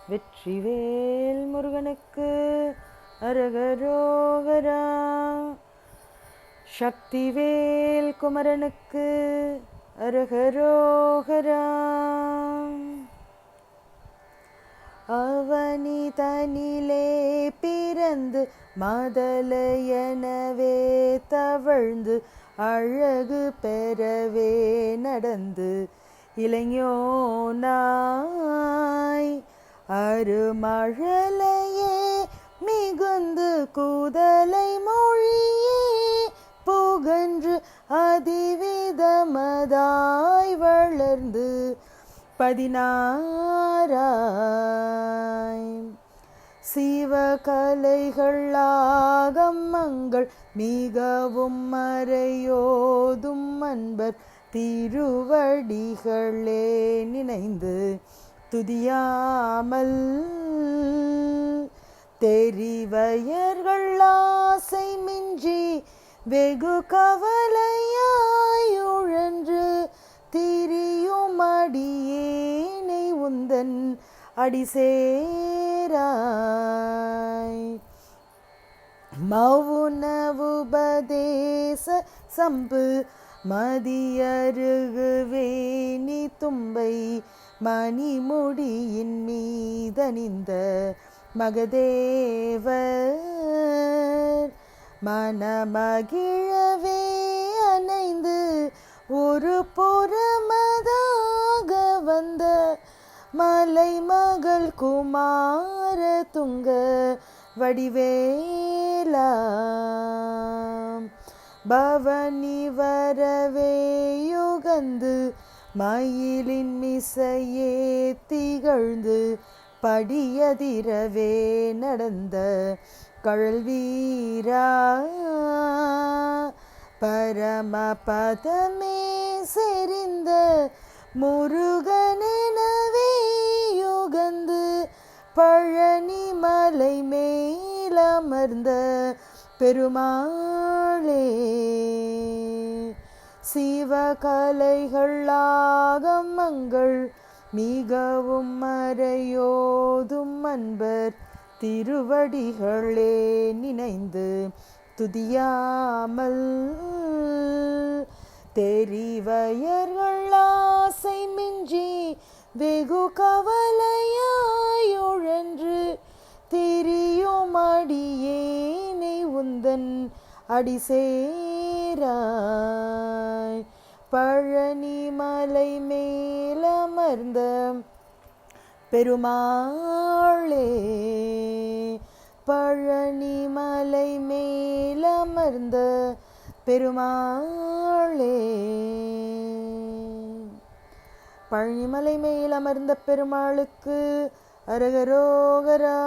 வெற்றிவேல் முருகனுக்கு அரகரோகரா. சக்திவேல் குமரனுக்கு அரகரோகரா. அவனி தனிலே பிறந்து மதலையனவே தவழ்ந்து அழகு பெறவே நடந்து இளைஞனாய் அருமழலையே மிகுந்து கூதலை மொழியே புகன்று அதிவிதமதாய் வளர்ந்து 16 சிவகலைகள் ஆகமங்கள் மிகவும் மறையோதும் அன்பர் திருவடிகளே நினைந்து துதியாமல் தெரிவயர்கள் ஆசை மிஞ்சி வெகு கவலையாய் உழன்று திரியும் அடியேனை உந்தன் அடிசேராய். மவுனவுபதேச சம்பு மதியருகு வேணி தும்பை மணிமுடியின் மீதணிந்த மகதேவர் மனமகிழவே அணைந்து ஒரு புறமதாக வந்த மலை மகள் குமார துங்க வடிவேலா. பவனி வரவே யுகந்து மயிலின் மிசையே திகழ்ந்து படியதிரவே நடந்த கழல் வீரா. பரமபதமே செறிந்த முருகனெனவே யுகந்து பழனி மலை மேலமர்ந்த பெருமாளே. சிவகலைகள் ஆகமங்கள் மிகவும் மறையோதும் அன்பர் திருவடிகளே நினைந்து துதியாமல் தெரிவயர்கள் ஆசை மிஞ்சி வெகு கவலையாய் உழன்று திரியும் அடியேனை உந்தன் அடிசேராய். பழனி மலை மேலமர்ந்த பெருமாளே. பழனி மலை மேலமர்ந்த பெருமாளே. பழனிமலை மேல் அமர்ந்த பெருமாளுக்கு அரகரோகரா.